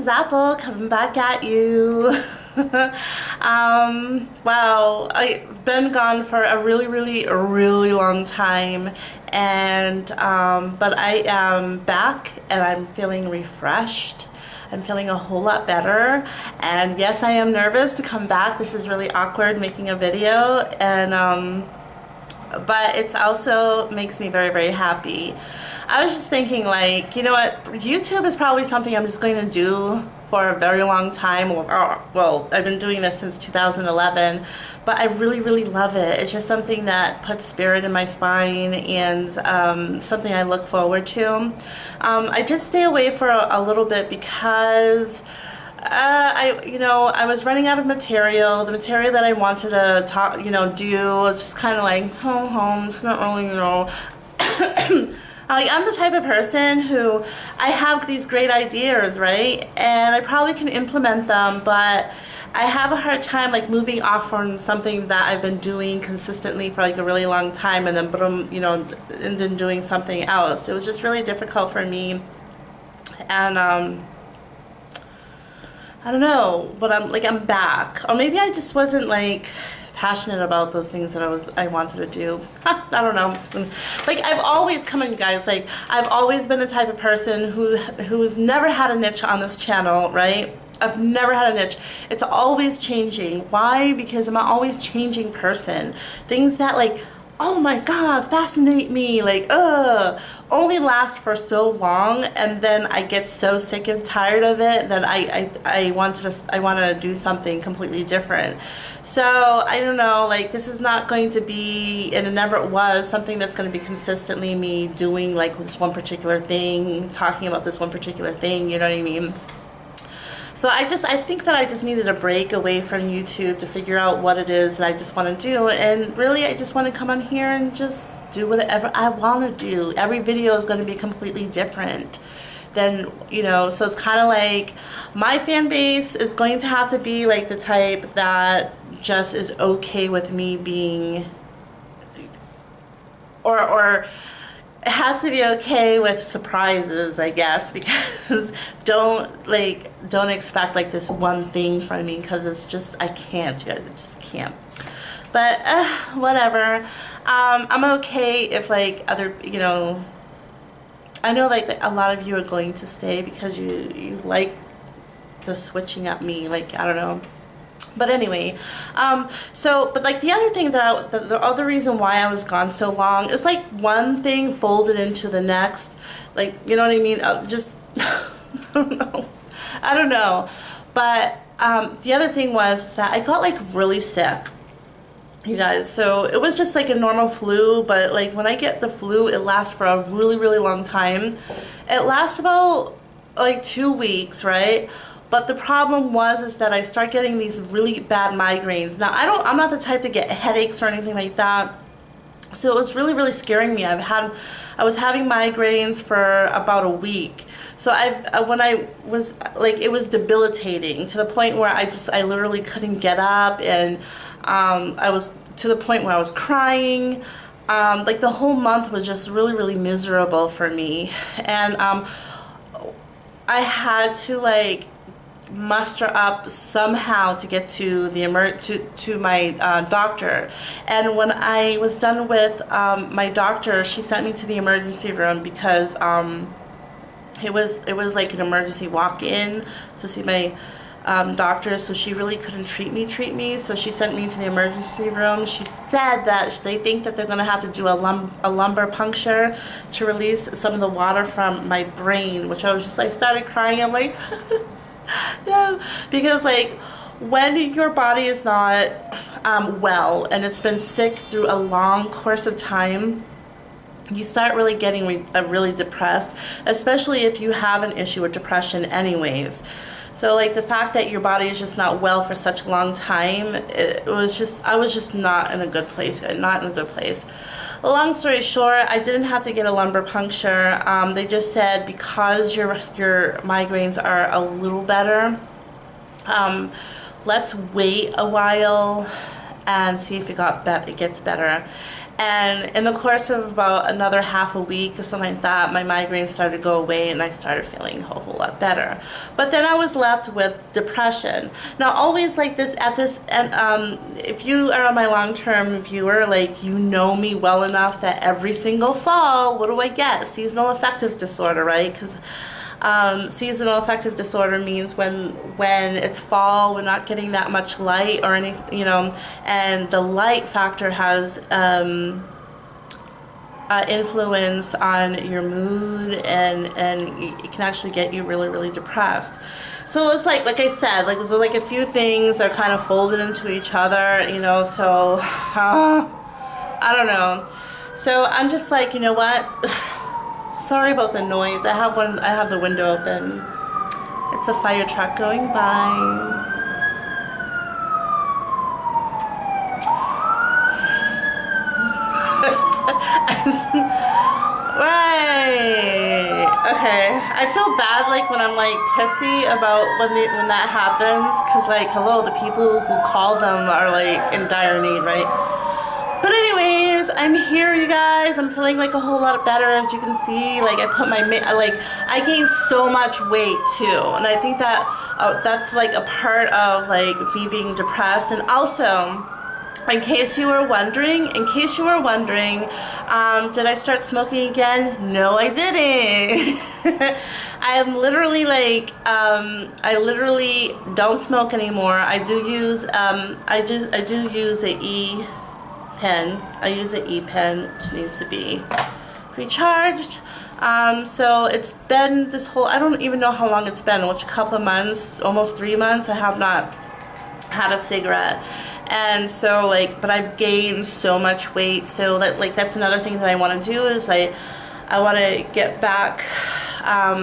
is Apple coming back at you. Wow, I've been gone for a really long time, and but I am back and I'm feeling refreshed. I'm feeling a whole lot better, and yes, I am nervous to come back. This is really awkward making a video, and but it's also makes me very happy. I was just thinking, like, you know what, YouTube is probably something I'm just going to do for a very long time. Well, I've been doing this since 2011, but I really love it. It's just something that puts spirit in my spine, and something I look forward to. I did stay away for a little bit because I was running out of material. The material that I wanted to talk, do was just kind of like, it's not really, Like, I'm the type of person who, I have these great ideas, right? And I probably can implement them, but I have a hard time, like, moving off from something that I've been doing consistently for, like, a really long time, and then, and then doing something else. It was just really difficult for me. And, I don't know, but I'm back. Or maybe I just wasn't, like, passionate about those things that I wanted to do. I don't know. Like, I've always, come on, you guys, like, I've always been the type of person who's never had a niche on this channel, right? I've never had a niche. It's always changing. Why? Because I'm an always changing person. Things that, like, oh my God, fascinate me, like, only last for so long, and then I get so sick and tired of it that I wanted to do something completely different. So I don't know, like, this is not going to be, and it never was, something that's going to be consistently me doing, like, this one particular thing, talking about this one particular thing, you know what I mean? So I think that I just needed a break away from YouTube to figure out what it is that I just want to do. And really, I just want to come on here and just do whatever I want to do. Every video is going to be completely different than, so it's kind of like my fan base is going to have to be like the type that just is okay with me being, or it has to be okay with surprises, I guess, because don't expect like this one thing from me, because it's just, I can't, you guys, I just can't. But whatever. I'm okay if, like, other, I know, like, a lot of you are going to stay because you like the switching up me, like, I don't know. But anyway, but like the other thing the other reason why I was gone so long, it was like one thing folded into the next, like, you know what I mean? Just, I don't know. But the other thing was that I got, like, really sick, you guys. So it was just like a normal flu, but, like, when I get the flu, it lasts for a really long time. It lasts about, like, 2 weeks, right? But the problem is that I start getting these really bad migraines. Now, I'm not the type to get headaches or anything like that. So it was really scaring me. I was having migraines for about a week. So when I was, like, it was debilitating to the point where I literally couldn't get up, and I was to the point where I was crying. Like, the whole month was just really miserable for me. And I had to, like, muster up somehow to get to the to my doctor. And when I was done with my doctor, she sent me to the emergency room because it was like an emergency walk-in to see my doctor, so she really couldn't treat me, so she sent me to the emergency room. She said that they think that they're going to have to do a lumbar puncture to release some of the water from my brain, which I was just, I started crying. I'm like, no, because, like, when your body is not well and it's been sick through a long course of time, you start really getting really depressed, especially if you have an issue with depression anyways. So, like, the fact that your body is just not well for such a long time, I was just not in a good place, Long story short, I didn't have to get a lumbar puncture. They just said because your migraines are a little better, let's wait a while and see if it gets better. And in the course of about another half a week or something like that, my migraines started to go away and I started feeling a whole lot better. But then I was left with depression. Now, always like this at this, and if you are my long-term viewer, like, you know me well enough that every single fall, what do I get? Seasonal affective disorder, right? Because seasonal affective disorder means when it's fall, we're not getting that much light or any, you know, and the light factor has influence on your mood, and it can actually get you really, really depressed. So it's like I said, like, so like a few things are kind of folded into each other, you know, so I don't know. So I'm just like, you know what? Sorry about the noise. I have the window open. It's a fire truck going by. Right. Okay. I feel bad like when I'm like pissy about when that happens, because like, hello, the people who call them are like in dire need, right? But anyways, I'm here, you guys. I'm feeling like a whole lot better, as you can see. Like, I put my, I gained so much weight too. And I think that that's like a part of like me being depressed. And also, in case you were wondering, did I start smoking again? No, I didn't. I am literally like, I literally don't smoke anymore. I do use, I do use a pen. I use an e-pen, which needs to be recharged. So it's been this whole, I don't even know how long it's been, which a couple of months, almost 3 months, I have not had a cigarette. And so like, but I've gained so much weight, so that like, that's another thing that I want to do is I want to get back, I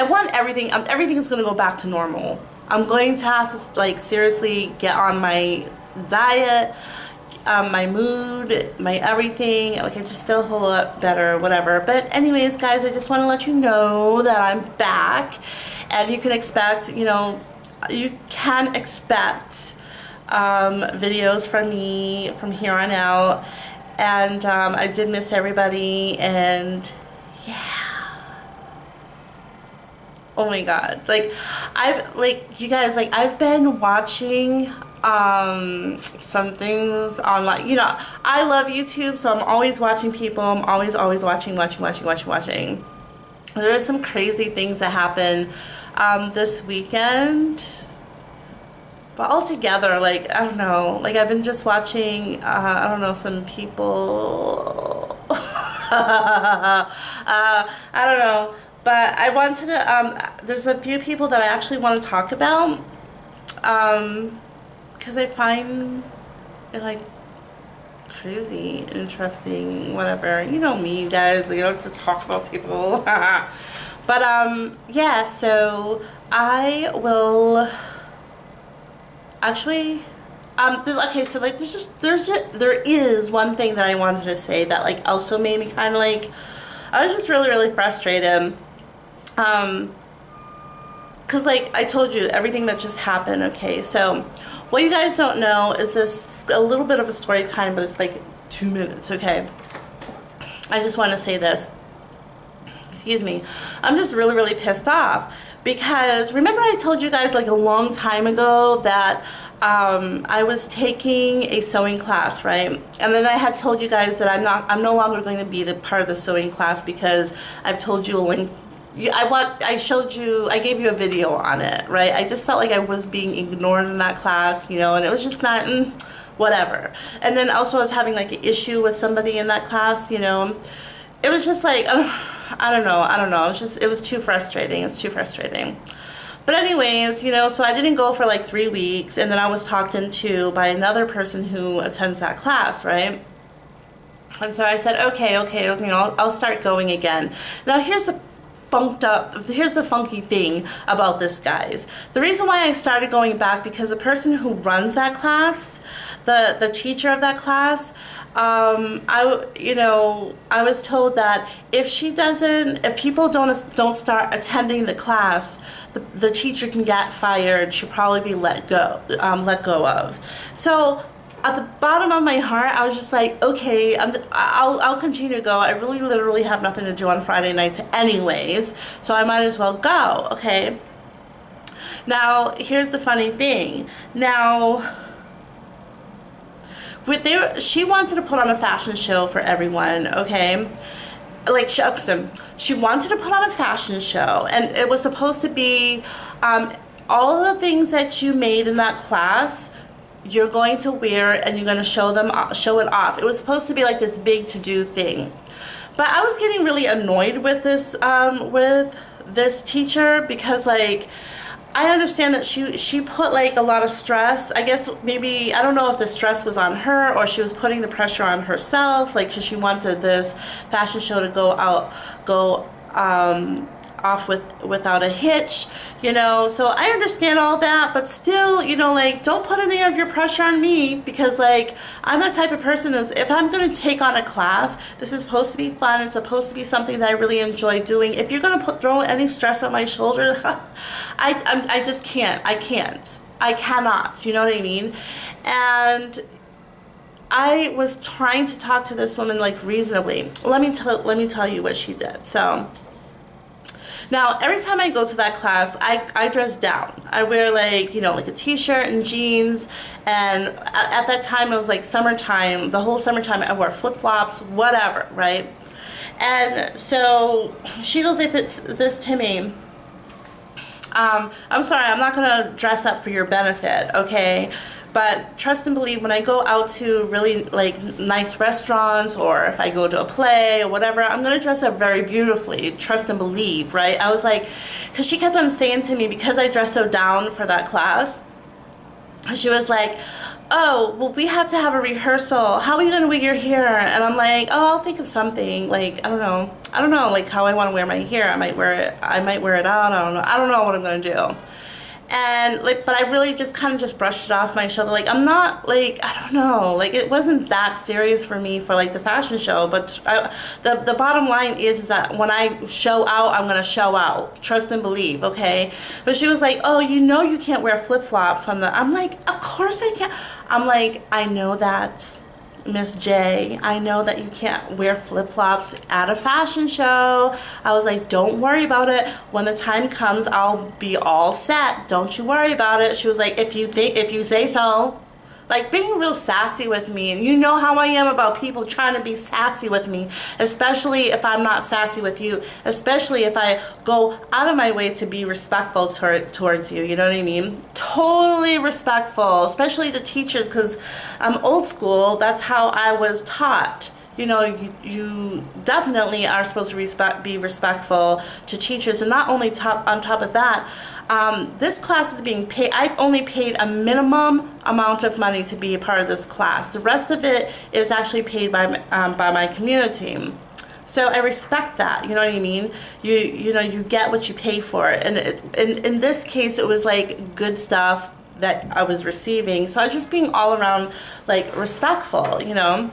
want everything, everything is going to go back to normal. I'm going to have to like seriously get on my diet, my mood, my everything. Like, I just feel a whole lot better, whatever. But anyways, guys, I just want to let you know that I'm back, and you can expect, you know, you can expect videos from me from here on out. And I did miss everybody, and yeah. Oh my god, like, you guys, like, I've been watching some things online. You know, I love YouTube, so I'm always watching people. I'm always watching. There are some crazy things that happened this weekend, but altogether, like, I don't know, like, I've been just watching I don't know, some people I don't know, but I wanted to there's a few people that I actually want to talk about, because I find it like crazy, interesting, whatever. You know me, you guys, you don't have to talk about people. But yeah, so I will actually okay, so like there is one thing that I wanted to say that like also made me kind of like, I was just really, really frustrated. Because like I told you, everything that just happened, okay? So what you guys don't know is this a little bit of a story time, but it's like 2 minutes, okay? I just want to say this. Excuse me. I'm just really, really pissed off because remember I told you guys like a long time ago that I was taking a sewing class, right? And then I had told you guys that I'm no longer going to be the part of the sewing class because I've told you a link. I showed you, I gave you a video on it, right? I just felt like I was being ignored in that class, you know, and it was just not, whatever. And then also I was having like an issue with somebody in that class, you know. It was just like, I don't know. It was too frustrating. It's too frustrating. But anyways, you know, so I didn't go for like 3 weeks, and then I was talked into by another person who attends that class, right? And so I said, okay, you know, I'll start going again. Now here's the funky thing about this, guys. The reason why I started going back, because the person who runs that class, the teacher of that class, I was told that if people don't start attending the class, the teacher can get fired. She'll probably be let go of. So at the bottom of my heart, I was just like, okay, I'll continue to go. I really literally have nothing to do on Friday nights anyways, so I might as well go, okay? Now, here's the funny thing. Now, she wanted to put on a fashion show for everyone, okay? Like, she wanted to put on a fashion show, and it was supposed to be all of the things that you made in that class, you're going to wear, and you're going to show it off. It was supposed to be like this big to-do thing. But I was getting really annoyed with this teacher, because like, I understand that she put like a lot of stress. I guess maybe, I don't know if the stress was on her or she was putting the pressure on herself, like, cause she wanted this fashion show to go off without a hitch, you know. So I understand all that, but still, you know, like, don't put any of your pressure on me, because like, I'm that type of person who's, if I'm going to take on a class, this is supposed to be fun, it's supposed to be something that I really enjoy doing. If you're going to throw any stress on my shoulder, I just can't. I cannot, you know what I mean? And I was trying to talk to this woman like reasonably. Let me tell you what she did. So now, every time I go to that class, I dress down. I wear like, you know, like a t-shirt and jeans, and at that time it was like summertime. The whole summertime I wore flip-flops, whatever, right? And so she goes like this to me. I'm sorry, I'm not gonna dress up for your benefit, okay? But trust and believe, when I go out to really like nice restaurants, or if I go to a play or whatever, I'm gonna dress up very beautifully. Trust and believe, right? I was like, because she kept on saying to me, because I dressed so down for that class, she was like, oh, well, we have to have a rehearsal. How are you gonna wear your hair? And I'm like, oh, I'll think of something. Like, I don't know, like how I want to wear my hair. I might wear it out. I don't know what I'm gonna do. And like, but I really just kind of just brushed it off my shoulder. Like, I'm not like, I don't know, like, it wasn't that serious for me for like the fashion show. But the bottom line is that when I show out, I'm gonna show out. Trust and believe, okay? But she was like, oh, you know, you can't wear flip-flops on the. I'm like, of course I can. I'm like, I know that, Miss J, I know that you can't wear flip-flops at a fashion show. I was like, don't worry about it. When the time comes, I'll be all set. Don't you worry about it. She was like, if you say so. Like, being real sassy with me. And you know how I am about people trying to be sassy with me, especially if I'm not sassy with you, especially if I go out of my way to be respectful towards you, you know what I mean? Totally respectful, especially the teachers, because I'm old school. That's how I was taught. You know, you definitely are supposed to be respectful to teachers. And not only on top of that, this class is being paid. I only paid a minimum amount of money to be a part of this class. The rest of it is actually paid by my community. So I respect that, you know what I mean? You know, you get what you pay for. And in this case, it was like good stuff that I was receiving. So I was just being all around like respectful, you know?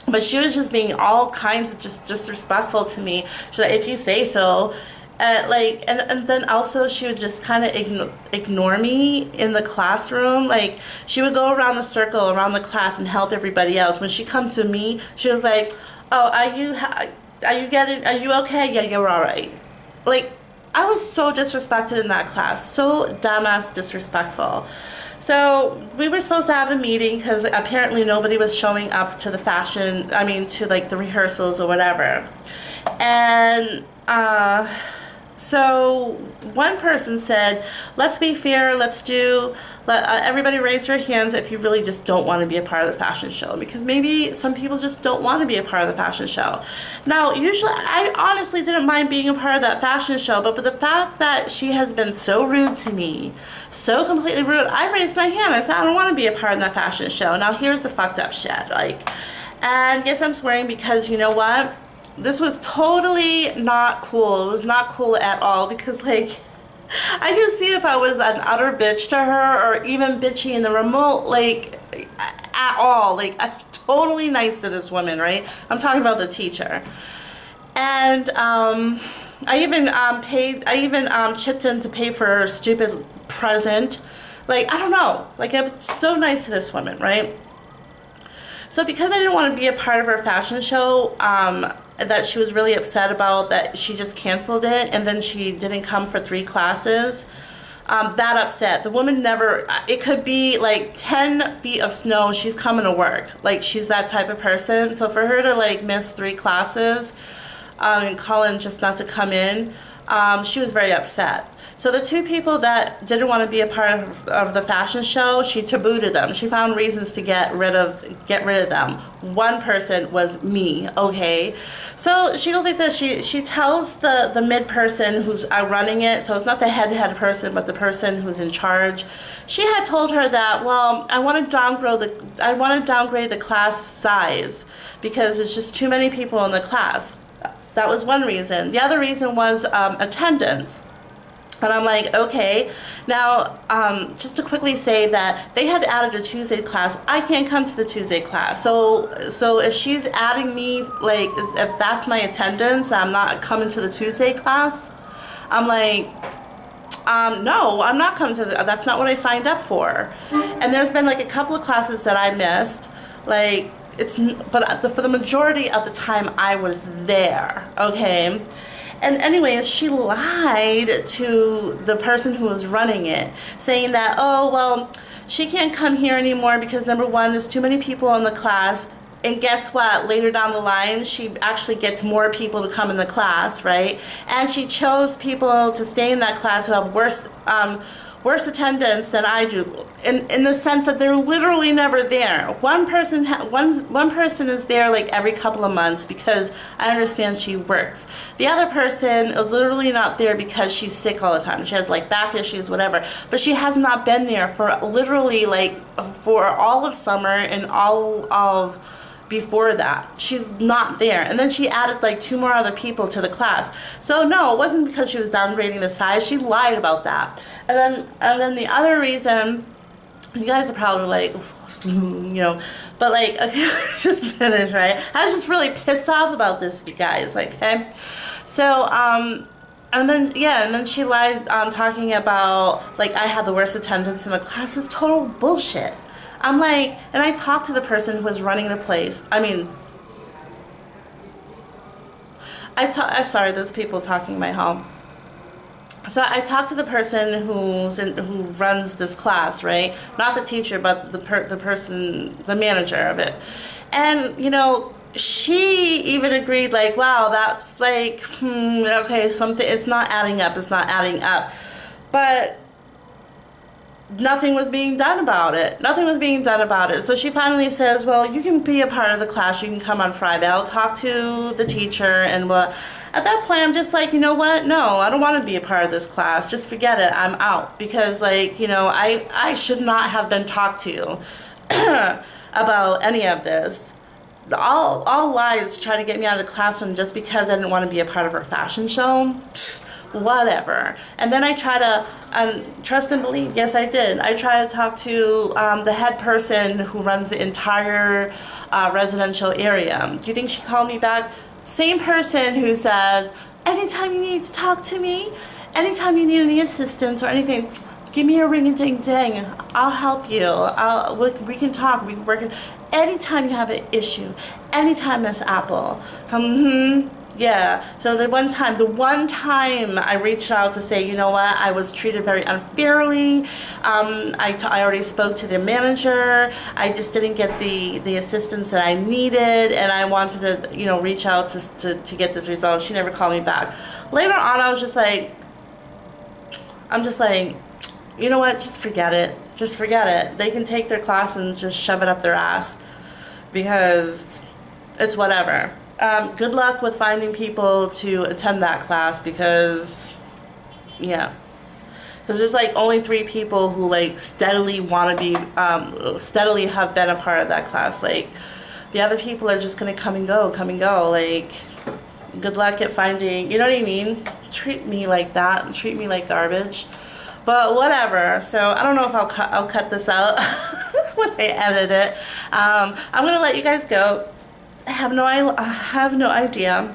But she was just being all kinds of just disrespectful to me. She's like, if you say so. Like, and then also she would just kind of ignore me in the classroom. Like, she would go around the circle, around the class, and help everybody else. When she come to me, she was like, oh, are you okay? Yeah, you're all right. Like, I was so disrespected in that class. So dumbass disrespectful. So we were supposed to have a meeting because apparently nobody was showing up to to like the rehearsals or whatever. And so one person said, let's be fair, let everybody raise their hands if you really just don't want to be a part of the fashion show, because maybe some people just don't want to be a part of the fashion show. Now, usually, I honestly didn't mind being a part of that fashion show, but the fact that she has been so rude to me, so completely rude, I raised my hand. I said, I don't want to be a part of that fashion show. Now, here's the fucked up shit. Like, and guess I'm swearing because you know what? This was totally not cool. It was not cool at all, because like, I can see if I was an utter bitch to her, or even bitchy in the remote, like, at all. Like, I'm totally nice to this woman, right? I'm talking about the teacher. And I even chipped in to pay for her stupid present. Like, I don't know. Like, I'm so nice to this woman, right? So because I didn't want to be a part of her fashion show, that she was really upset about, that she just canceled it and then she didn't come for 3 classes. That upset. The woman never, it could be like 10 feet of snow, she's coming to work. Like, she's that type of person. So for her to like miss 3 classes and call in just not to come in, she was very upset. So the 2 people that didn't want to be a part of the fashion show, she tabooed them. She found reasons to get rid of them. One person was me, okay? So she goes like this. She tells the mid person who's running it, so it's not the head person, but the person who's in charge. She had told her that, well, I want to downgrade the class size because it's just too many people in the class. That was one reason. The other reason was attendance. And I'm like, okay. Now, just to quickly say that they had added a Tuesday class. I can't come to the Tuesday class. So if she's adding me, like, if that's my attendance, I'm not coming to the Tuesday class. I'm like, no, I'm not coming to that's not what I signed up for. And there's been like a couple of classes that I missed. Like, for the majority of the time I was there, okay? And anyways, she lied to the person who was running it, saying that, oh, well, she can't come here anymore because, number one, there's too many people in the class. And guess what? Later down the line, she actually gets more people to come in the class, right? And she chose people to stay in that class who have worse attendance than I do, in the sense that they're literally never there. One person is there like every couple of months because I understand she works. The other person is literally not there because she's sick all the time. She has like back issues, whatever. But she has not been there for literally like for all of summer and all of before that. She's not there. And then she added like 2 more other people to the class. So no, it wasn't because she was downgrading the size. She lied about that. And then the other reason, you guys are probably like, but like, okay, just finish, right? I was just really pissed off about this, you guys, okay? So, and then she lied talking about like I had the worst attendance in the class. It's total bullshit. I'm like, and I talked to the person who was running the place. I mean, sorry, there's people talking in my home. So I talked to the person who runs this class, right? Not the teacher, but the person, the manager of it. And, she even agreed, like, wow, that's like, okay, it's not adding up. But nothing was being done about it. So she finally says, well, you can be a part of the class. You can come on Friday. I'll talk to the teacher. And at that point, I'm just like, you know what? No, I don't want to be a part of this class. Just forget it. I'm out. Because, like, I should not have been talked to about any of this. All lies to try to get me out of the classroom just because I didn't want to be a part of her fashion show. Whatever. And then I try to trust and believe. Yes, I did. I try to talk to the head person who runs the entire residential area. Do you think she called me back? Same person who says, anytime you need to talk to me, anytime you need any assistance or anything, give me a ring-a-ding-ding. I'll help you. We can talk. We can work it. Anytime you have an issue, anytime, Miss Apple. Yeah, so the one time I reached out to say, you know what, I was treated very unfairly. I already spoke to the manager. I just didn't get the assistance that I needed, and I wanted to, reach out to get this resolved. She never called me back. Later on, I'm just like, you know what, just forget it. Just forget it. They can take their class and just shove it up their ass because it's whatever. Good luck with finding people to attend that class because there's like only 3 people who like steadily steadily have been a part of that class. Like the other people are just gonna come and go. Like, good luck at finding, you know what I mean? Treat me like that and treat me like garbage. But whatever. So I don't know if I'll cut this out when I edit it. I'm gonna let you guys go. I have no idea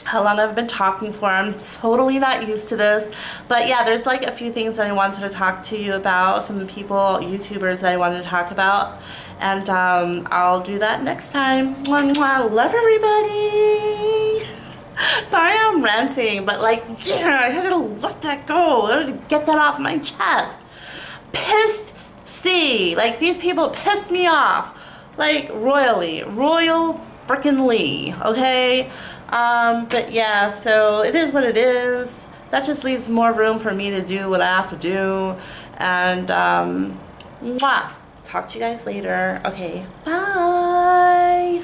how long I've been talking for. I'm totally not used to this. But yeah, there's like a few things that I wanted to talk to you about, some people, YouTubers that I wanted to talk about. And I'll do that next time. Mwah, mwah. Love everybody. Sorry I'm ranting, but like, yeah, I had to let that go. I had to get that off my chest. Pissed C. Like, these people pissed me off. Like, royally. Royal frickin' Lee, okay? But yeah, so it is what it is. That just leaves more room for me to do what I have to do. And, mwah. Talk to you guys later. Okay, bye.